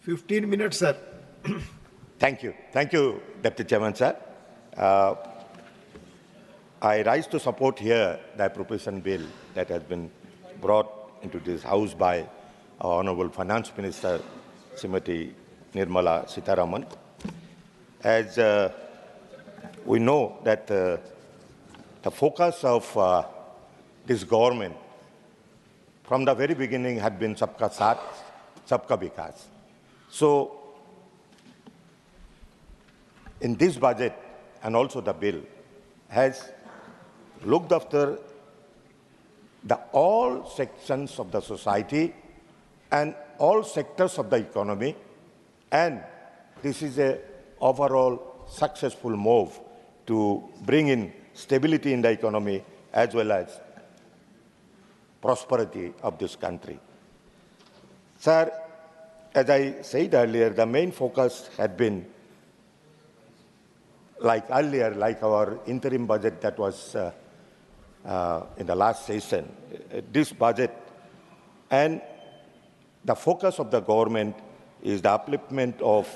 15 minutes, sir. Thank you. Thank you, Deputy Chairman, sir. I rise to support here the appropriation bill that has been brought into this House by our Honorable Finance Minister, Srimati Nirmala Sitharaman. As we know that the focus of this government from the very beginning had been Sabka Saath, Sabka Vikas. So, in this budget and also the bill has looked after all sections of the society and all sectors of the economy, and this is an overall successful move to bring in stability in the economy as well as prosperity of this country. Sir, as I said earlier, the main focus had been like earlier, like our interim budget that was in the last session, this budget and the focus of the government is the upliftment of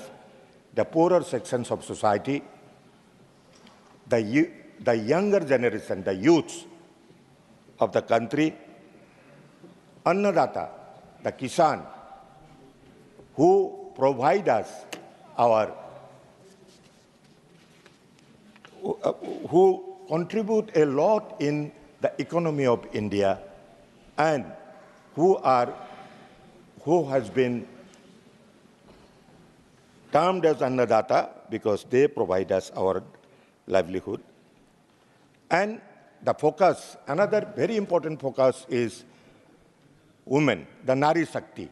the poorer sections of society, the younger generation, the youths of the country, Annadata, the Kisan, who provide us our, who contribute a lot in the economy of India and who has been termed as Annadata because they provide us our livelihood. And the focus, another very important focus is women, the Nari Shakti.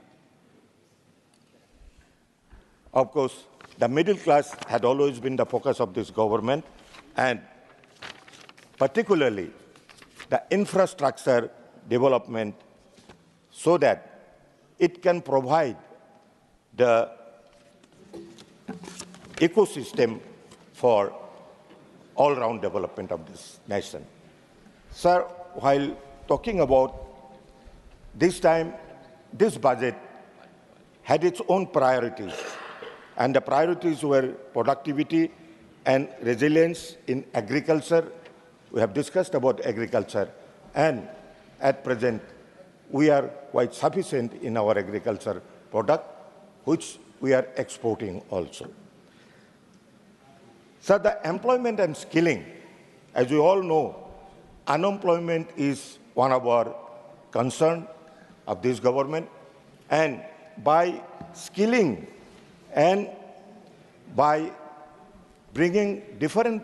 Of course, the middle class had always been the focus of this government, and particularly the infrastructure development so that it can provide the ecosystem for all-round development of this nation. Sir, while talking about this time, this budget had its own priorities, and the priorities were productivity and resilience in agriculture. We have discussed about agriculture, and at present, we are quite sufficient in our agriculture product, which we are exporting also. So the employment and skilling, as we all know, unemployment is one of our concerns of this government, and by skilling and by bringing different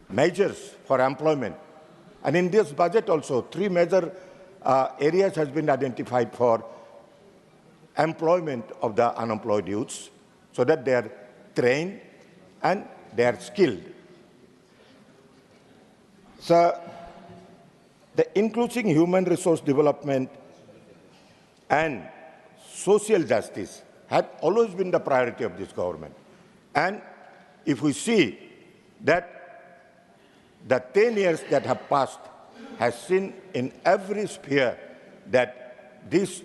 measures for employment, and in this budget also, 3 major areas has been identified for employment of the unemployed youths so that they are trained and they are skilled. So, the inclusive human resource development and social justice had always been the priority of this government. And if we see that the 10 years that have passed has seen in every sphere that this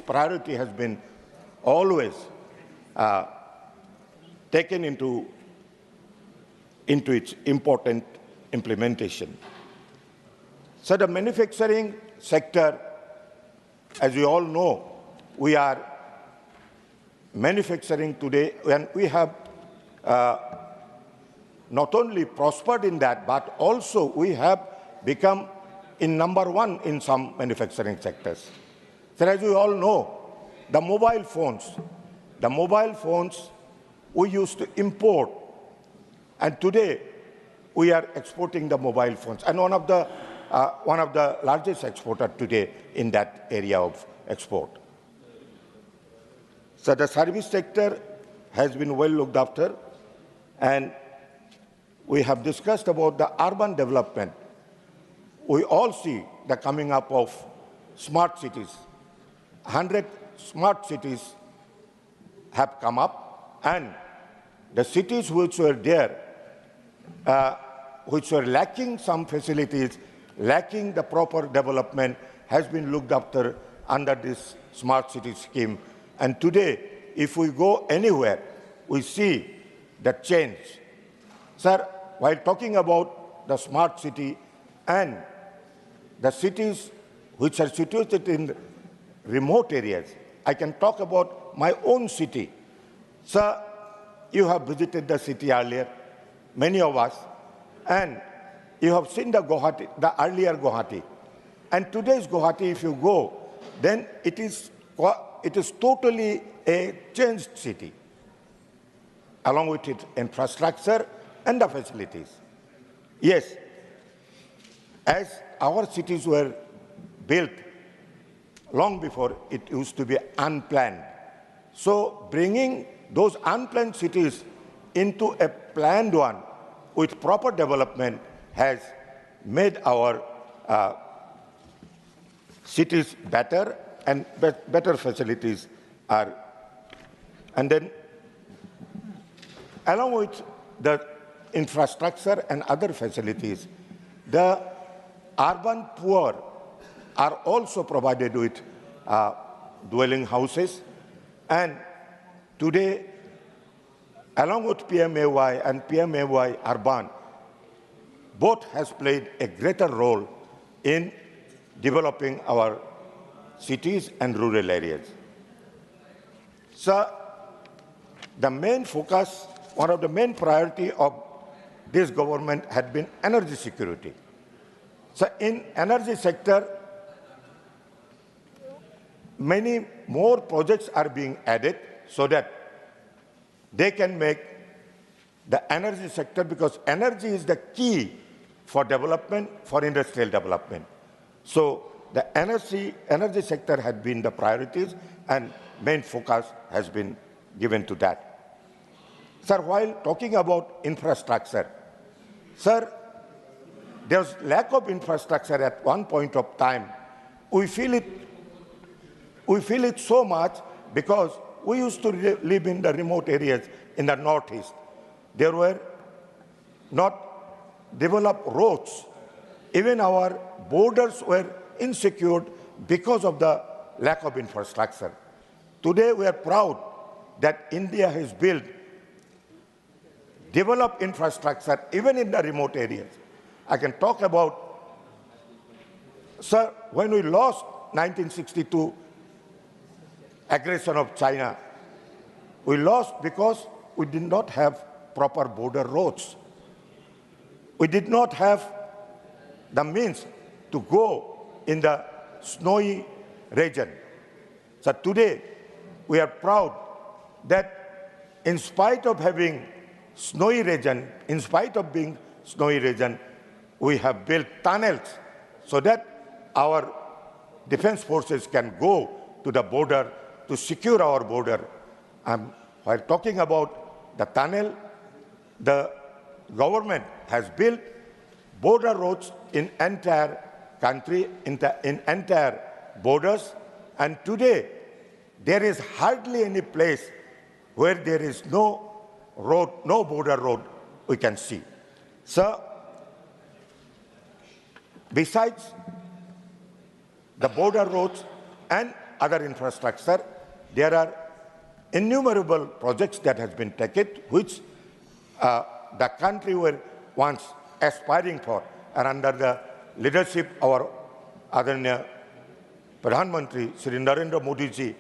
priority has been always taken into its important implementation. So the manufacturing sector, as we all know, we are manufacturing today, and we have not only prospered in that, but also we have become in #1 in some manufacturing sectors. So as we all know, the mobile phones we used to import, and today we are exporting the mobile phones, and one of the largest exporter today in that area of export. So the service sector has been well looked after, and we have discussed about the urban development. We all see the coming up of smart cities. 100 smart cities have come up, and the cities which were there, which were lacking some facilities, lacking the proper development, has been looked after under this smart city scheme, And today, if we go anywhere, we see the change. Sir, while talking about the smart city and the cities which are situated in remote areas, I can talk about my own city. Sir, you have visited the city earlier, many of us, and you have seen the Guwahati, the earlier Guwahati. And today's Guwahati, if you go, then it is totally a changed city, along with its infrastructure and the facilities. Yes, as our cities were built long before, it used to be unplanned. So bringing those unplanned cities into a planned one with proper development has made our cities better, and better facilities are. And then, along with the infrastructure and other facilities, the urban poor are also provided with dwelling houses. And today, along with PMAY and PMAY Urban, both has played a greater role in developing our cities and rural areas. So, the main focus, one of the main priority of this government had been energy security. So, in energy sector, many more projects are being added so that they can make the energy sector, because energy is the key for development, for industrial development. So the energy sector had been the priorities, and main focus has been given to that. Sir, while talking about infrastructure, sir, there's lack of infrastructure at one point of time. We feel it so much because we used to live in the remote areas in the northeast. There were not developed roads. Even our borders were insecure because of the lack of infrastructure. Today we are proud that India has built developed infrastructure even in the remote areas. I can talk about, sir, when we lost 1962 aggression of China, we lost because we did not have proper border roads. We did not have the means to go in the snowy region. So today, we are proud that in spite of having snowy region, in spite of being snowy region, we have built tunnels so that our defense forces can go to the border to secure our border. While talking about the tunnel, the government has built border roads in entire country, in entire borders, and today there is hardly any place where there is no road, no border road we can see. So, besides the border roads and other infrastructure, there are innumerable projects that has been taken, which the country were once aspiring for, and under the leadership of our Adharaniya Pradhan Mantri, Shri Narendra Modi ji,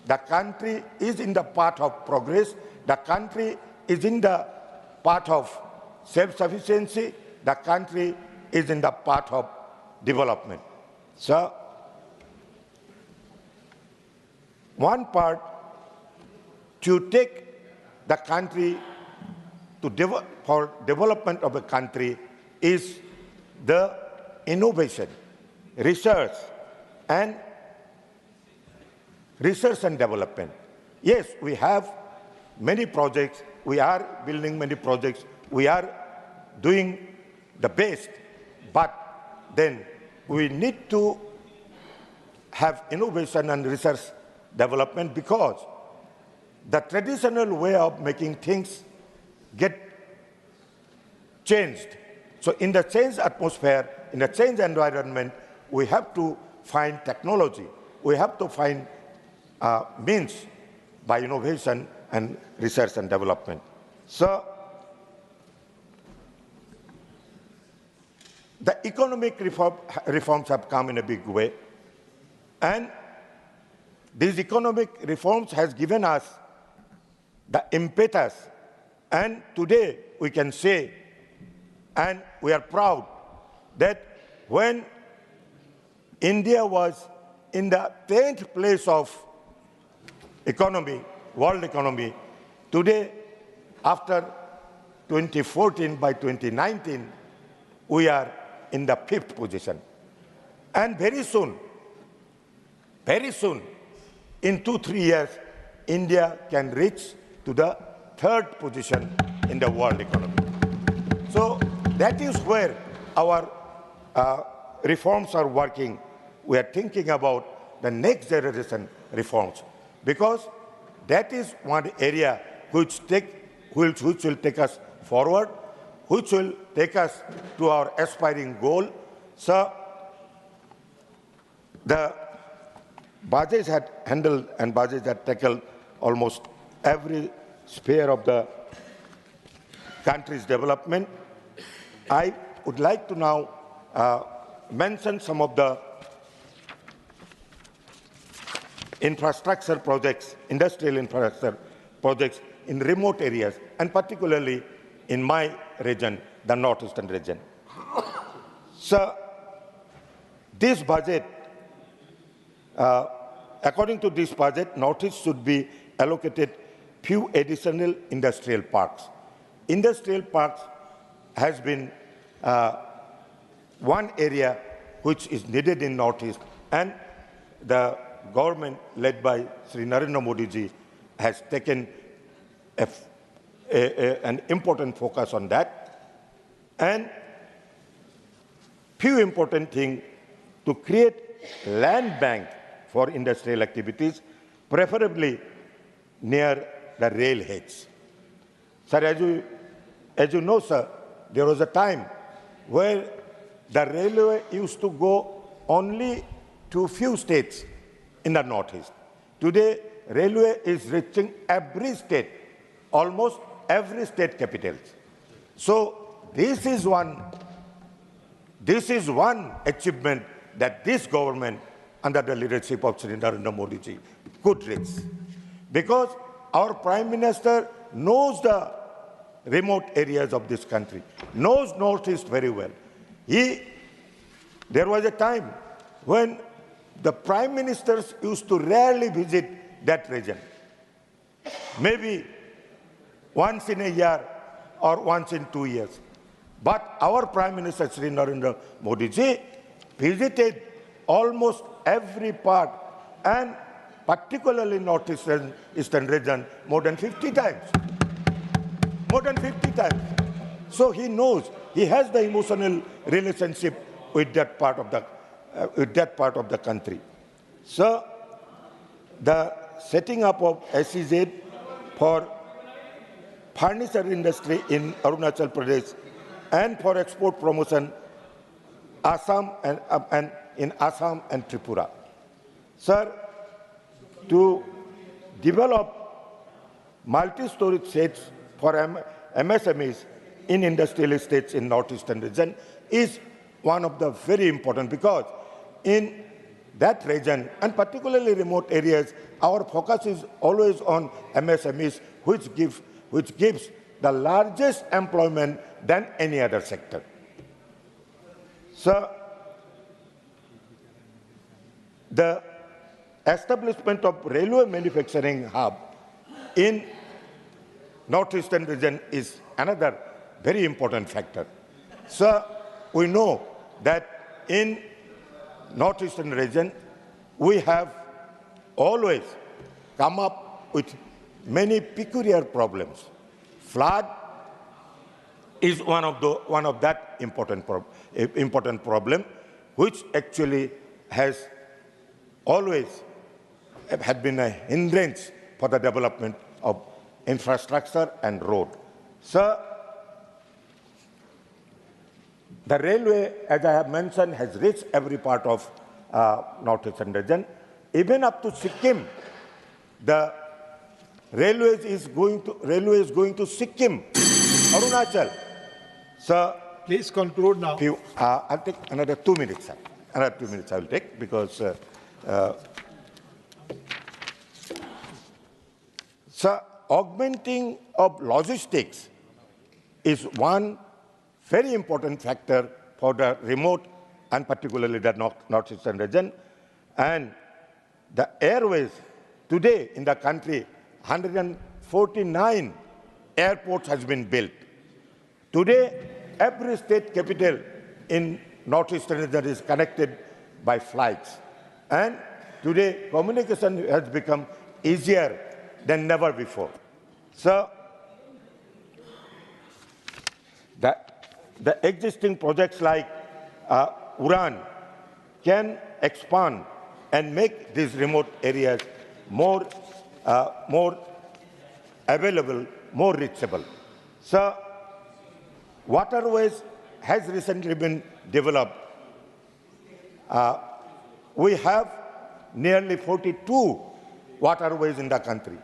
the country is in the path of progress, the country is in the path of self-sufficiency, the country is in the path of development. So, one part to take the country to for development of a country is the innovation, research and development. Yes, we have many projects, we are building many projects, we are doing the best, but then we need to have innovation and research development, because the traditional way of making things get changed. So in the changed atmosphere, in the changed environment, we have to find technology, we have to find means by innovation and research and development. So, the economic reforms have come in a big way, and these economic reforms has given us the impetus, and today we can say, and we are proud, that when India was in the 10th place of economy, world economy, today, after 2014, by 2019, we are in the 5th position. And very soon, in 2-3 years, India can reach to the 3rd position in the world economy. So that is where our reforms are working. We are thinking about the next generation reforms, because that is one area which will take us forward, which will take us to our aspiring goal. So the budget had handled and budget had tackled almost every sphere of the country's development. I would like to now mention some of the infrastructure projects, industrial infrastructure projects in remote areas, and particularly in my region, the northeastern region. So this budget, according to this budget, Northeast should be allocated few additional industrial parks. Industrial parks has been one area which is needed in Northeast, and the government led by Shri Narendra Modi ji has taken an important focus on that. And few important things: to create land bank for industrial activities, preferably near the railheads. Sir, as you know, sir, there was a time where the railway used to go only to few states in the Northeast. Today, railway is reaching every state, almost every state capitals. So this is one achievement that this government, under the leadership of Shri Narendra Modi ji, could reach. Because our Prime Minister knows the remote areas of this country, knows Northeast very well. There was a time when the Prime Ministers used to rarely visit that region, maybe once in a year or once in 2 years. But our Prime Minister, Shri Narendra Modi ji, visited almost every part, and particularly northeastern region, more than 50 times. More than 50 times. So he knows, he has the emotional relationship with that part of the country. So the setting up of SEZ for furniture industry in Arunachal Pradesh and for export promotion Assam and in Assam and Tripura. Sir, to develop multi-storage sheds for MSMEs in industrial estates in northeastern region is one of the very important, because in that region, and particularly remote areas, our focus is always on MSMEs, which gives the largest employment than any other sector. So, the establishment of railway manufacturing hub in northeastern region is another very important factor. So, we know that in northeastern region, we have always come up with many peculiar problems. Flood is one of that important problem, which actually has always had been a hindrance for the development of infrastructure and road. So, the railway, as I have mentioned, has reached every part of northeastern region. Even up to Sikkim, the railway is going to Sikkim, Arunachal. Sir, please conclude now. I'll take another 2 minutes, sir. Another 2 minutes I will take because, sir, augmenting of logistics is one very important factor for the remote and particularly the northeastern region. And the airways today in the country, 149 airports has been built. Today, every state capital in northeastern region is connected by flights. And today, communication has become easier than never before. So, the existing projects like URAN can expand and make these remote areas more available, more reachable. So, Waterways has recently been developed. We have nearly 42 waterways in the country,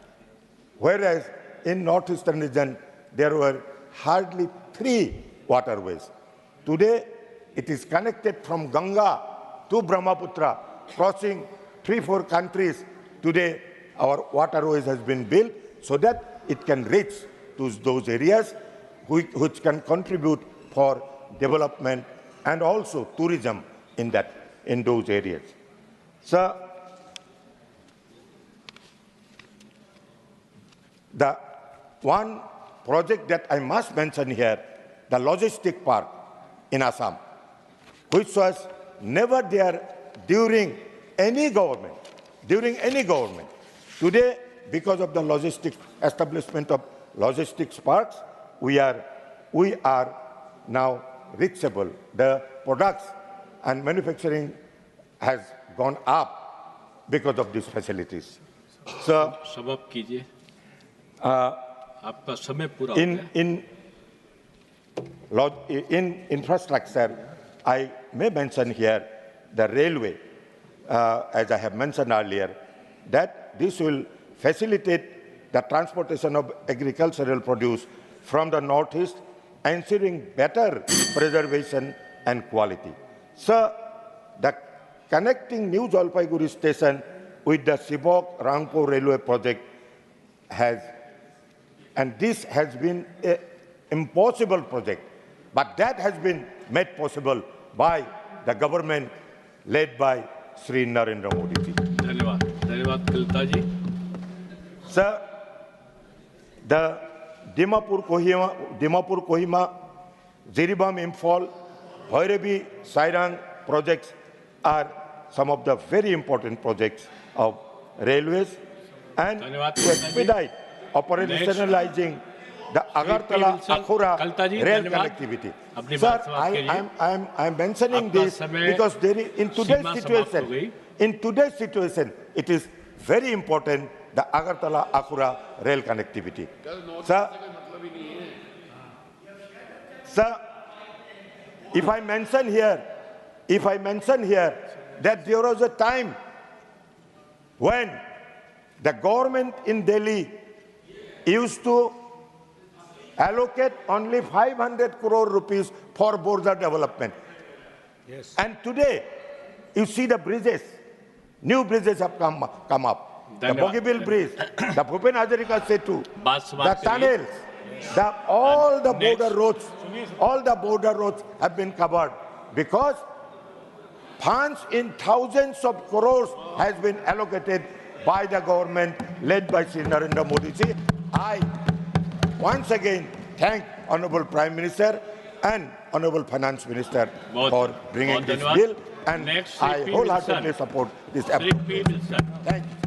whereas in northeastern region there were hardly 3 waterways. Today, it is connected from Ganga to Brahmaputra, crossing 3-4 countries. Today, our waterways has been built so that it can reach to those areas which can contribute for development and also tourism in those areas. So, the one project that I must mention here, the logistic park in Assam, which was never there during any government. Today, because of the establishment of logistics parks, we are now reachable. The products and manufacturing has gone up because of these facilities. So, in infrastructure, I may mention here the railway, as I have mentioned earlier, that this will facilitate the transportation of agricultural produce from the northeast, ensuring better preservation and quality. So, the connecting New Jalpaiguri station with the Sibok-Rangpur railway project this has been an impossible project, but that has been made possible by the government led by Shri Narendra Modi ji. धन्यवाद Kalita ji. Sir, the Dimapur Kohima, Ziribam Imphal, Bhairavi, Sairang projects are some of the very important projects of railways, and to expedite operationalizing the Agartala-Akhura rail connectivity. Sir, I am mentioning this because in today's situation, it is very important, the Agartala-Akhura rail connectivity. Sir, if I mention here that there was a time when the government in Delhi used to allocate only 500 crore rupees for border development. Yes. And today, you see the bridges, new bridges have come up. The Bogibeel Bridge, the Bhupen Hazarika Setu, the tunnels, all the border roads have been covered because funds in thousands of crores has been allocated by the government led by Shri Narendra Modi ji. I once again thank Honorable Prime Minister and Honorable Finance Minister for bringing this bill, and I wholeheartedly support this appropriation. Thank you.